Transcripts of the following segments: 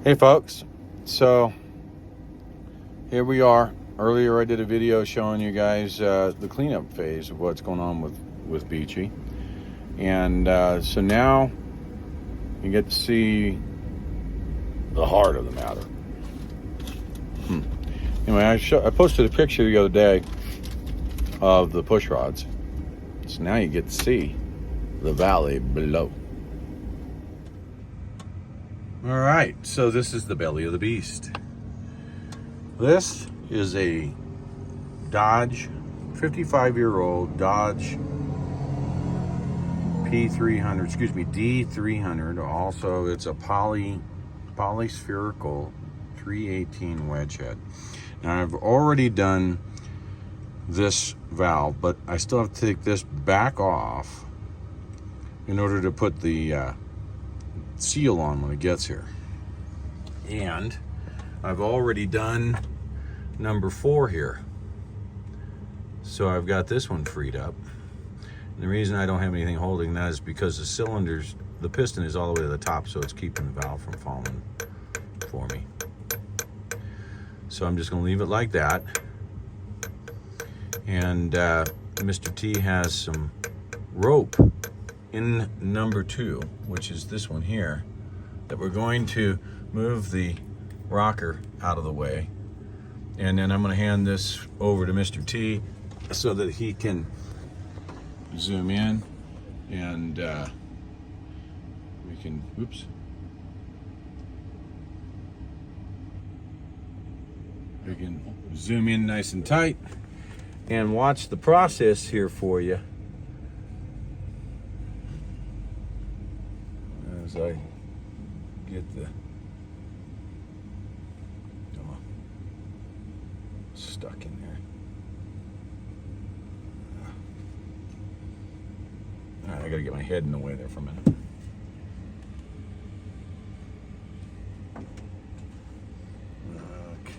Hey folks, so here we are. Earlier I did a video showing you guys the cleanup phase of what's going on with Beechy, and so now you get to see the heart of the matter. Anyway, I posted a picture the other day of the push rods, so now you get to see the valley below. All right, so this is the belly of the beast. This is a Dodge, 55-year-old Dodge P300, excuse me, D300. Also, it's a polyspherical 318 wedge head. Now, I've already done this valve, but I still have to take this back off in order to put the seal on when it gets here. And I've already done number 4 here, so I've got this one freed up. And the reason I don't have anything holding that is because the piston is all the way to the top, so it's keeping the valve from falling for me. So I'm just going to leave it like that. And Mr. T has some rope in number 2, which is this one here, that we're going to move the rocker out of the way, and then I'm going to hand this over to Mr. T so that he can zoom in, and we can, oops, we can zoom in nice and tight and watch the process here for you as I get the stuck in there. All right, I gotta get my head in the way there for a minute. Okay.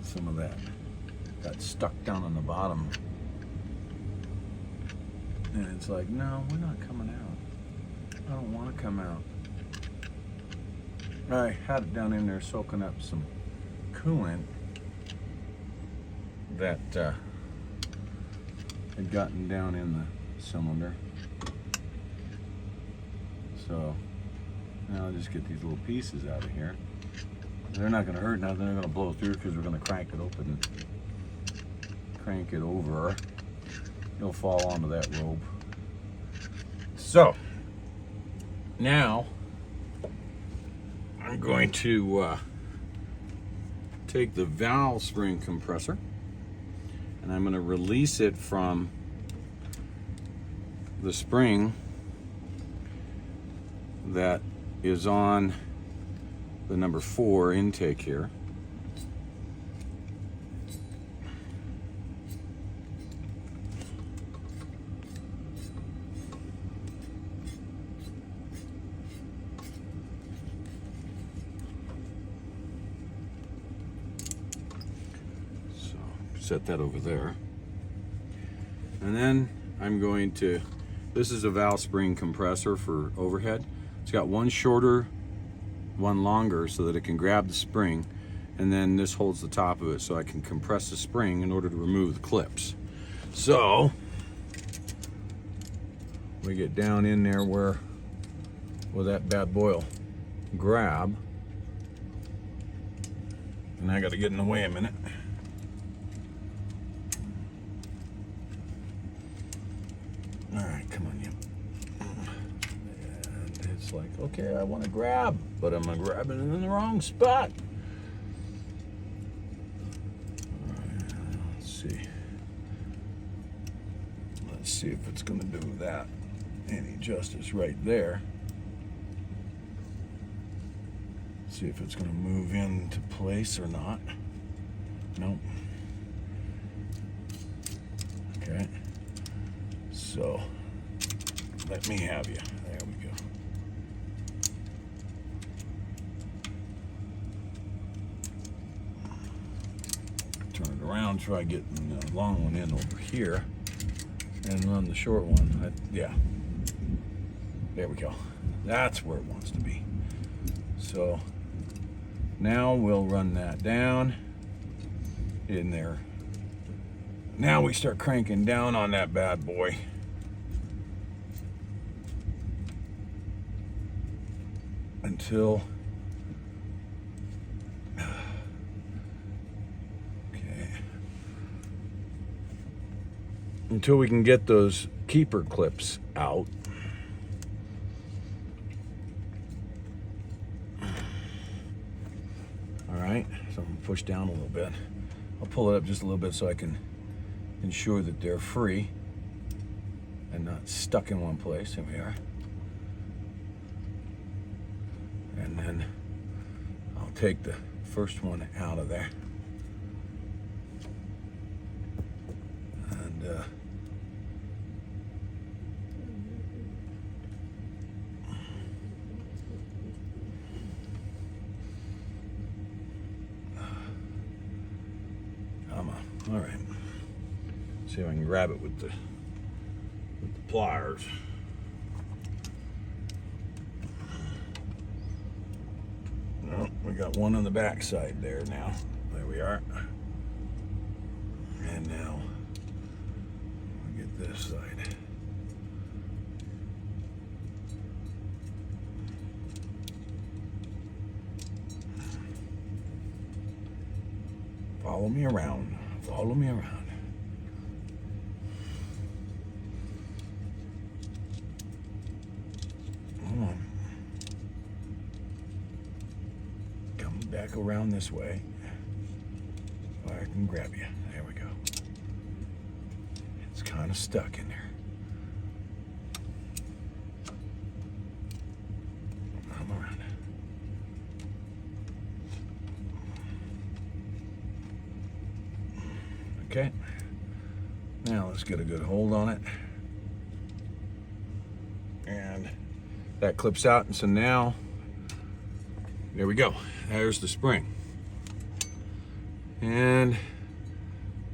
Some of that got stuck down on the bottom. And it's like, no, we're not coming out. I don't want to come out. I had it down in there soaking up some coolant that had gotten down in the cylinder. So now I'll just get these little pieces out of here. They're not going to hurt nothing. They're going to blow through because we're going to crank it open and crank it over. It'll fall onto that rope. So now I'm going to take the valve spring compressor and I'm going to release it from the spring that is on the number 4 intake here. Set that over there, and then I'm going to, this is a valve spring compressor for overhead. It's got one shorter, one longer, so that it can grab the spring, and then this holds the top of it so I can compress the spring in order to remove the clips. So we get down in there where that bad boy will grab, and I got to get in the way a minute. All right, come on, you. And it's like, okay, I want to grab, but I'm grabbing it in the wrong spot. All right, let's see. Let's see if it's going to do that any justice right there. See if it's going to move into place or not. Nope. Okay. So let me have you. There we go. Turn it around, try getting the long one in over here. and run the short one. Yeah, there we go. That's where it wants to be. So now we'll run that down in there. Now we start cranking down on that bad boy. Until we can get those keeper clips out. All right, so I'm gonna push down a little bit. I'll pull it up just a little bit so I can ensure that they're free and not stuck in one place. Here we are. And then I'll take the first one out of there. And come on. All right. See if I can grab it with the pliers. Well, we got one on the back side there now. There we are. And now we'll get this side. Follow me around. Follow me around. Come on. Come back around this way. So I can grab you. There we go. It's kind of stuck in there. Come around. Okay. Now let's get a good hold on it. And that clips out, and so now, there we go. There's the spring. And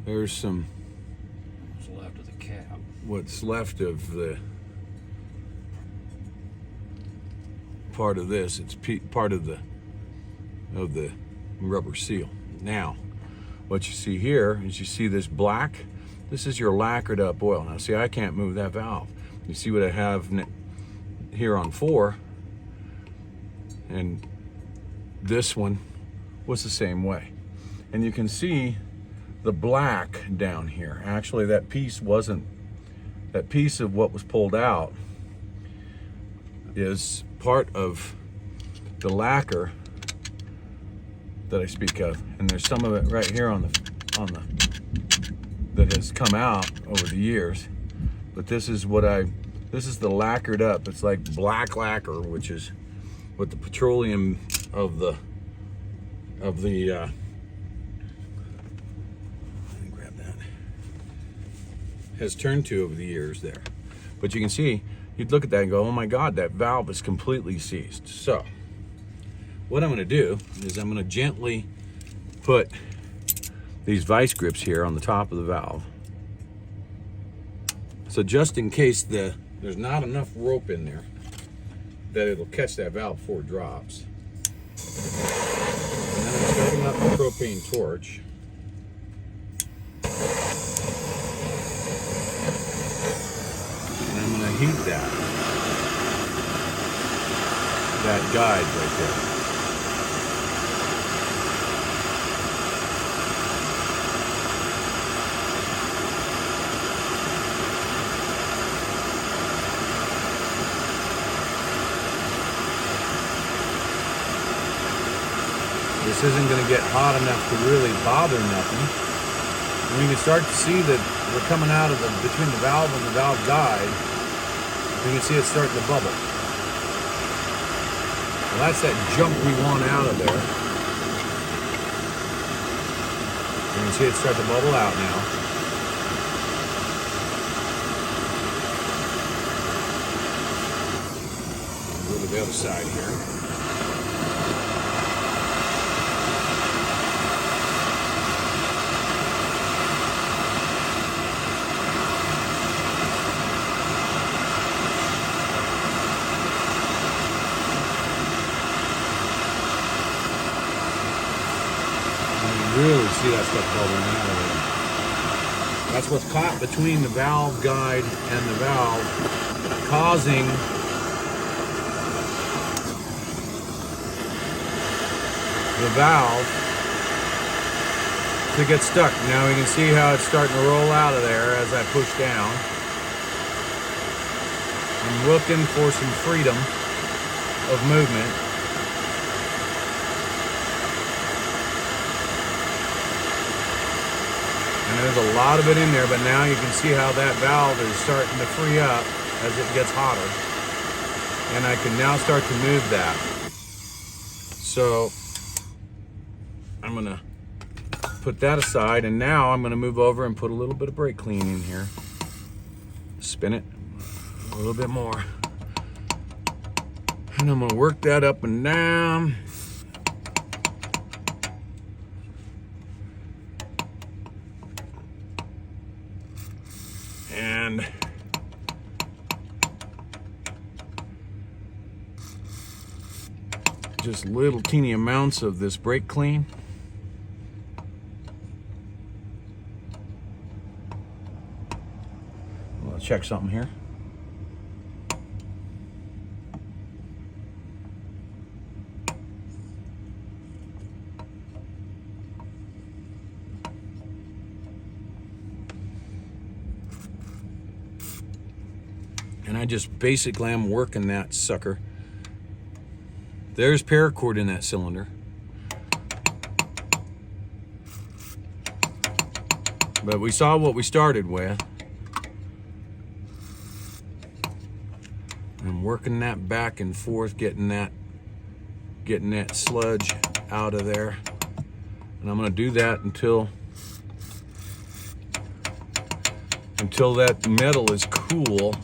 there's some what's left of the cap. What's left of the part of this. It's part of the rubber seal. Now, what you see here is you see this black. This is your lacquered up oil. Now, see, I can't move that valve. You see what I have here on 4, and this one was the same way. And you can see the black down here. Actually, that piece wasn't, that piece of what was pulled out is part of the lacquer that I speak of. And there's some of it right here on the that has come out over the years. But this is what this is the lacquered up. It's like black lacquer, which is what the petroleum of the let me grab that, has turned to over the years there. But you can see, you'd look at that and go, oh my God, that valve is completely seized. So what I'm gonna do is I'm gonna gently put these vice grips here on the top of the valve. So just in case there's not enough rope in there that it'll catch that valve before it drops. And then I'm starting up the propane torch. And I'm gonna heat that guide right there. This isn't going to get hot enough to really bother nothing. And you can start to see that we're coming out of between the valve and the valve guide. You can see it starting to bubble. Well, that's that junk we want out of there. You can see it start to bubble out now. Go to the other side here. see that stuff bubbling out of there. That's what's caught between the valve guide and the valve, causing the valve to get stuck. Now we can see how it's starting to roll out of there as I push down. I'm looking for some freedom of movement. And there's a lot of it in there, but now you can see how that valve is starting to free up as it gets hotter. And I can now start to move that. So I'm gonna put that aside, and now I'm gonna move over and put a little bit of brake clean in here. Spin it a little bit more. And I'm gonna work that up and down. And just little teeny amounts of this brake clean. I'll check something here. And I just basically am working that sucker. There's paracord in that cylinder. But we saw what we started with. I'm working that back and forth, getting that sludge out of there. And I'm gonna do that until that metal is cool.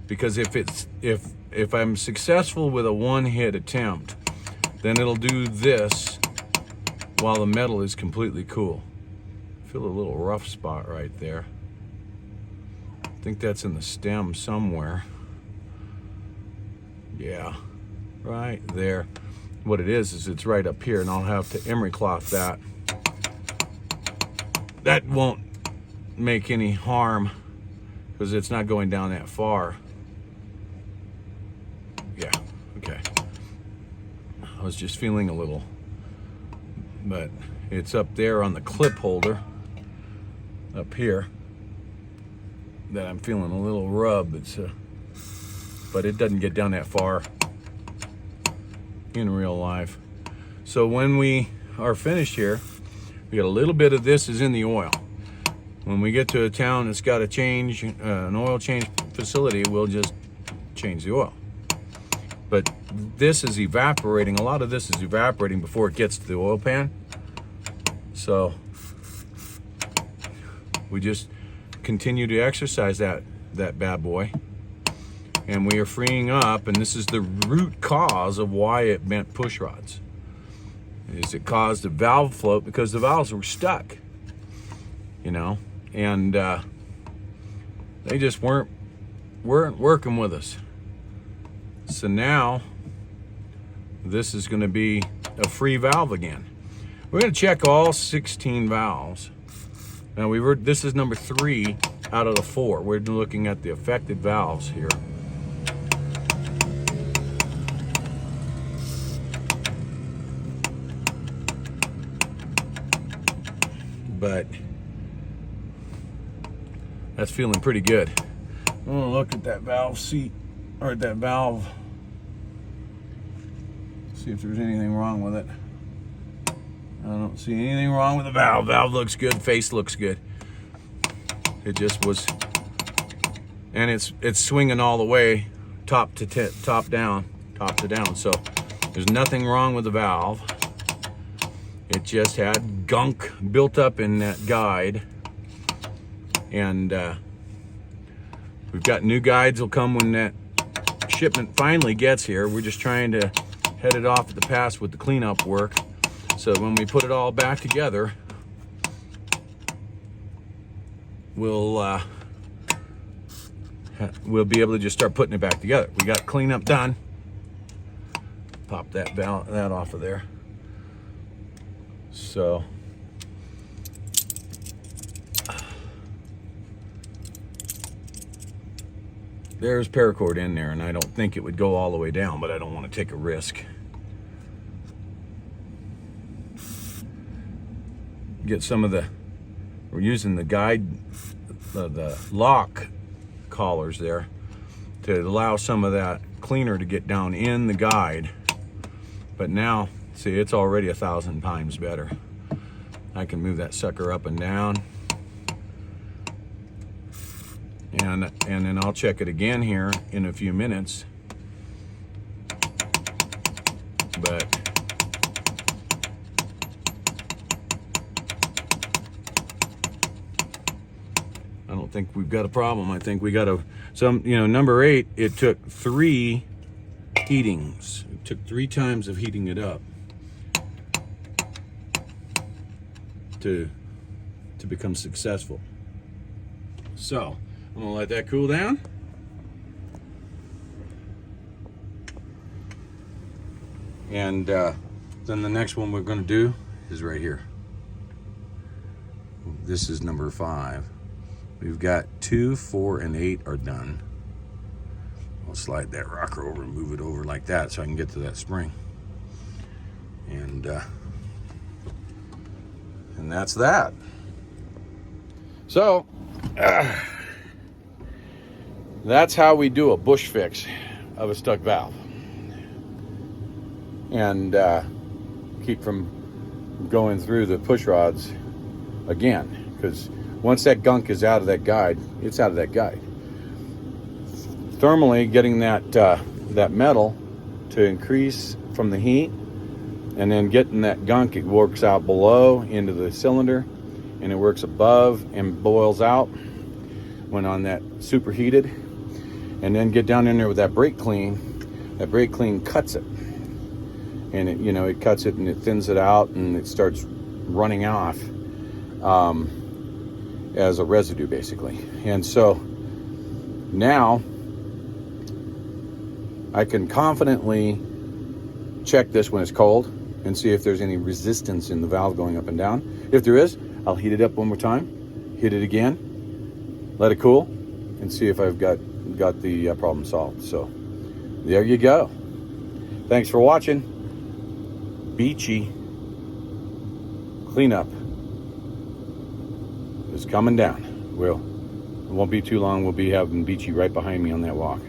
Because if I'm successful with a one-hit attempt, then it'll do this while the metal is completely cool. I feel a little rough spot right there. I think that's in the stem somewhere. Yeah, right there. What it is it's right up here, and I'll have to emery cloth that. That won't make any harm because it's not going down that far. Yeah, okay. I was just feeling a little, but it's up there on the clip holder up here that I'm feeling a little rub. But it doesn't get down that far in real life. So when we are finished here, we got a little bit of this is in the oil. When we get to a town that's got to change, an oil change facility, we'll just change the oil. But this is evaporating. A lot of this is evaporating before it gets to the oil pan. So we just continue to exercise that bad boy. And we are freeing up, and this is the root cause of why it bent push rods. Is it caused a valve float because the valves were stuck, you know, and they just weren't working with us. So now this is going to be a free valve again. We're going to check all 16 valves. Now this is number 3 out of the 4. We're looking at the affected valves here. But that's feeling pretty good. I'm going to look at that valve seat, or at that valve, see if there's anything wrong with it. I don't see anything wrong with the valve. Valve looks good, face looks good. It just was, and it's swinging all the way top to down. So there's nothing wrong with the valve. It just had gunk built up in that guide, and we've got new guides will come when that shipment finally gets here. We're just trying to head it off at the pass with the cleanup work, so when we put it all back together, we'll be able to just start putting it back together. We got cleanup done. Pop that off of there. So there's paracord in there, and I don't think it would go all the way down, but I don't want to take a risk. Get some of the, we're using the guide, the lock collars there to allow some of that cleaner to get down in the guide. But now, see, it's already 1,000 times better. I can move that sucker up and down. And then I'll check it again here in a few minutes. But I don't think we've got a problem. I think we got number 8, it took 3 heatings. It took 3 times of heating it up to become successful. So I'm gonna let that cool down. And then the next one we're gonna do is right here. This is number 5. We've got 2, 4, and 8 are done. I'll slide that rocker over and move it over like that so I can get to that spring. And that's that. So that's how we do a bush fix of a stuck valve, and keep from going through the push rods again, because once that gunk is out of that guide, it's out of that guide. Thermally getting that metal to increase from the heat, and then getting that gunk, it works out below into the cylinder, and it works above and boils out when on that superheated. And then get down in there with that brake clean. That brake clean cuts it, and it cuts it and it thins it out, and it starts running off as a residue basically. And so now I can confidently check this when it's cold and see if there's any resistance in the valve going up and down. If there is, I'll heat it up one more time, hit it again, let it cool, and see if I've got the problem solved. So there you go. Thanks for watching. Beechy cleanup is coming down. It won't be too long. We'll be having Beechy right behind me on that walk.